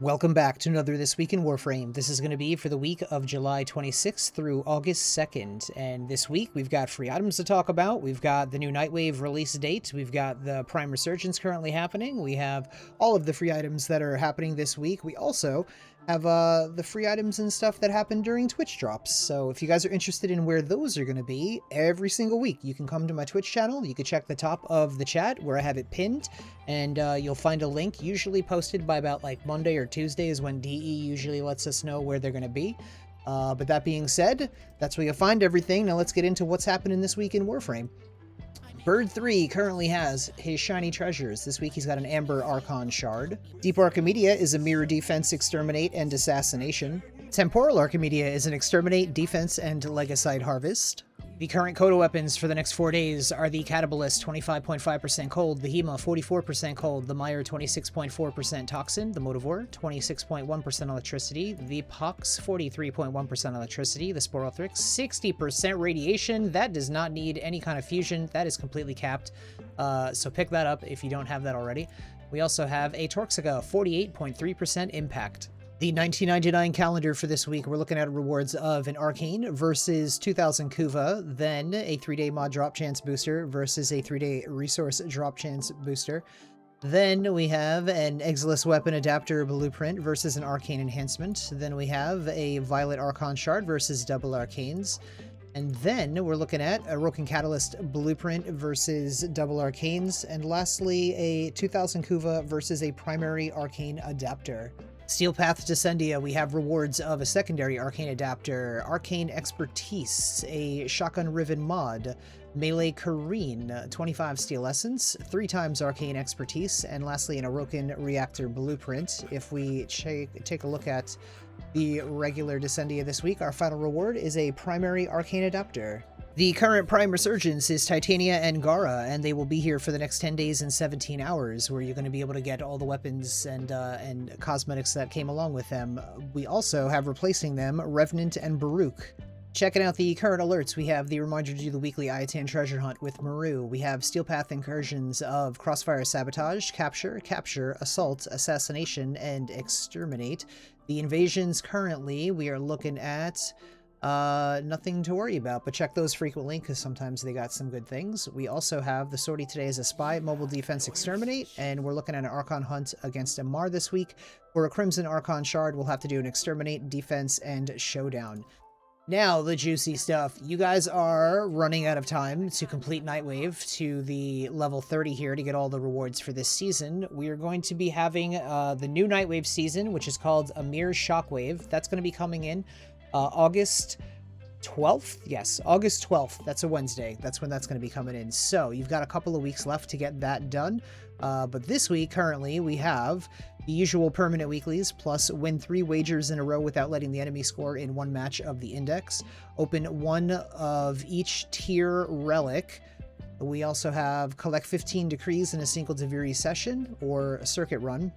Welcome back to another This Week in Warframe. This is going to be for the week of July 26th through August 2nd. And this week we've got free items to talk about. We've got the new Nightwave release date. We've got the Prime Resurgence currently happening. We have all of the free items that are happening this week. We also have the free items and stuff that happen during Twitch drops. So if you guys are interested in where those are going to be every single week, you can come to my Twitch channel. You can check the top of the chat where I have it pinned, and you'll find a link usually posted by about like Monday or Tuesday is when DE usually lets us know where they're going to be. But that being said, that's where you'll find everything. Now let's get into what's happening this week in Warframe. Bird 3 currently has his shiny treasures. This week he's got an Amber Archon Shard. Deep Archimedia is a mirror defense, exterminate, and assassination. Temporal Archimedia is an exterminate, defense, and legicide harvest. The current coda weapons for the next 4 days are the Catabalist 25.5% cold, the Hema 44% cold, the Meyer 26.4% toxin, the Motivore 26.1% electricity, the Pox 43.1% electricity, the Sporothrix 60% radiation. That does not need any kind of fusion. That is completely capped. So pick that up if you don't have that already. We also have a Torxiga 48.3% impact. The 1999 calendar for this week, we're looking at rewards of an Arcane versus 2000 Kuva, then a 3-day mod drop chance booster versus a 3-day resource drop chance booster. Then we have an Exilus Weapon Adapter Blueprint versus an Arcane Enhancement. Then we have a Violet Archon Shard versus double Arcanes. And then we're looking at a Roken Catalyst Blueprint versus double Arcanes. And lastly, a 2000 Kuva versus a Primary Arcane Adapter. Steel Path Descendia, we have rewards of a secondary Arcane Adapter, Arcane Expertise, a Shotgun Riven mod, Melee Kareen, 25 Steel Essence, 3 times Arcane Expertise, and lastly an Orokin Reactor Blueprint. If we take a look at the regular Descendia this week, our final reward is a Primary Arcane Adapter. The current Prime Resurgence is Titania and Gara, and they will be here for the next 10 days and 17 hours, where you're going to be able to get all the weapons and cosmetics that came along with them. We also have replacing them Revenant and Baruch. Checking out the current alerts, we have the reminder to do the weekly Iatan treasure hunt with Maru. We have Steel Path incursions of Crossfire Sabotage, Capture, Assault, Assassination, and Exterminate. The invasions currently, we are looking at nothing to worry about, but check those frequently because sometimes they got some good things. We also have the sortie today as a Spy, Mobile Defense, Exterminate, and we're looking at an Archon hunt against a Mar this week. For a Crimson Archon Shard, we'll have to do an Exterminate, Defense, and Showdown. Now, the juicy stuff. You guys are running out of time to complete Nightwave to the level 30 here to get all the rewards for this season. We are going to be having the new Nightwave season, which is called Amir Shockwave. That's going to be coming in August 12th? Yes, August 12th. That's a Wednesday. That's when that's going to be coming in. So you've got a couple of weeks left to get that done. But this week, currently, we have the usual permanent weeklies, plus win 3 wagers in a row without letting the enemy score in 1 match of the index. Open 1 of each tier relic. We also have collect 15 decrees in a single Deviri session or a circuit run.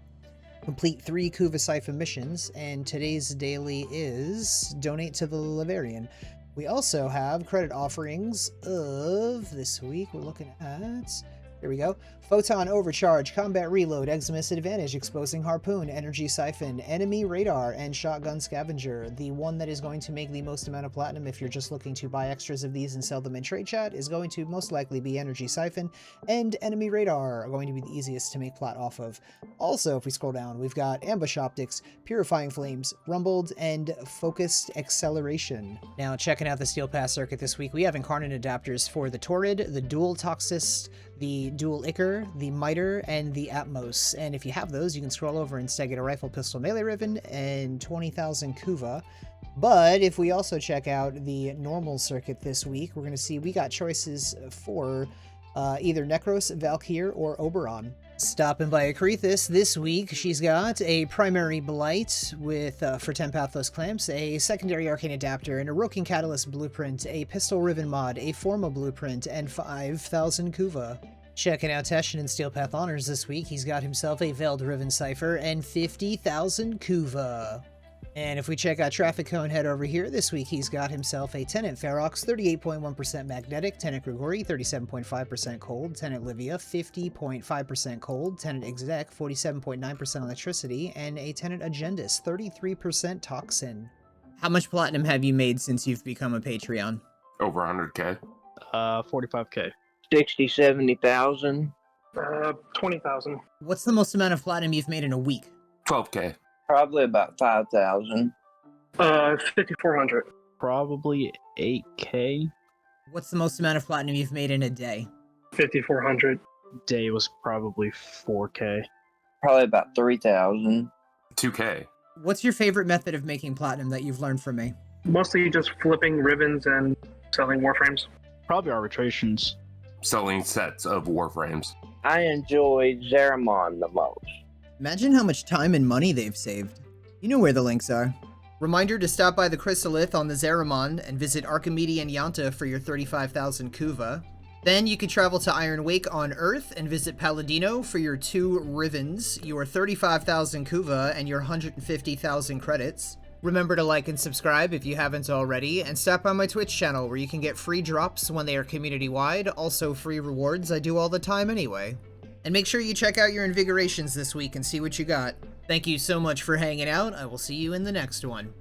Complete 3 Kuva Siphon missions, and today's daily is donate to the Laverian. We also have credit offerings of this week. We're looking at, here we go. Photon Overcharge, Combat Reload, Eximus Advantage, Exposing Harpoon, Energy Siphon, Enemy Radar, and Shotgun Scavenger. The one that is going to make the most amount of platinum if you're just looking to buy extras of these and sell them in trade chat is going to most likely be Energy Siphon, and Enemy Radar are going to be the easiest to make plat off of. Also, if we scroll down, we've got Ambush Optics, Purifying Flames, Rumbled, and Focused Acceleration. Now, checking out the Steel Pass circuit this week, we have Incarnon adapters for the Torrid, the Dual Toxist, the Dual Ichor, the Miter, and the Atmos. And if you have those, you can scroll over and instead get a Rifle, Pistol, Melee Riven, and 20,000 Kuva. But if we also check out the normal circuit this week, we're going to see we got choices for either Necros, Valkyr, or Oberon. Stopping by Akrithis this week, she's got a Primary Blight with for 10 Pathless Clamps, a Secondary Arcane Adapter, an Orokin Catalyst Blueprint, a Pistol Riven Mod, a Forma Blueprint, and 5,000 Kuva. Checking out Teshin and Steel Path Honors this week, he's got himself a Veiled Riven Cipher and 50,000 Kuva. And if we check out Traffic Cone Head over here, this week he's got himself a Tenant Ferox, 38.1% magnetic, Tenant Grigori, 37.5% cold, Tenant Livia, 50.5% cold, Tenant Exec, 47.9% electricity, and a Tenant Agendus, 33% toxin. How much platinum have you made since you've become a Patreon? Over 100K. 45K. 60, 70,000. 20,000. What's the most amount of platinum you've made in a week? 12K. Probably about 5,000. 5,400. Probably 8K. What's the most amount of platinum you've made in a day? 5,400. Day was probably 4K. Probably about 3,000. 2K. What's your favorite method of making platinum that you've learned from me? Mostly just flipping ribbons and selling warframes. Probably arbitrations. Selling sets of warframes. I enjoy Zeramon the most. Imagine how much time and money they've saved. You know where the links are. Reminder to stop by the Chrysalith on the Zeramon and visit Archimedia and Yanta for your 35,000 Kuva. Then you can travel to Iron Wake on Earth and visit Palladino for your 2 Rivens, your 35,000 Kuva, and your 150,000 credits. Remember to like and subscribe if you haven't already, and stop by my Twitch channel where you can get free drops when they are community-wide, also free rewards I do all the time anyway. And make sure you check out your invigorations this week and see what you got. Thank you so much for hanging out. I will see you in the next one.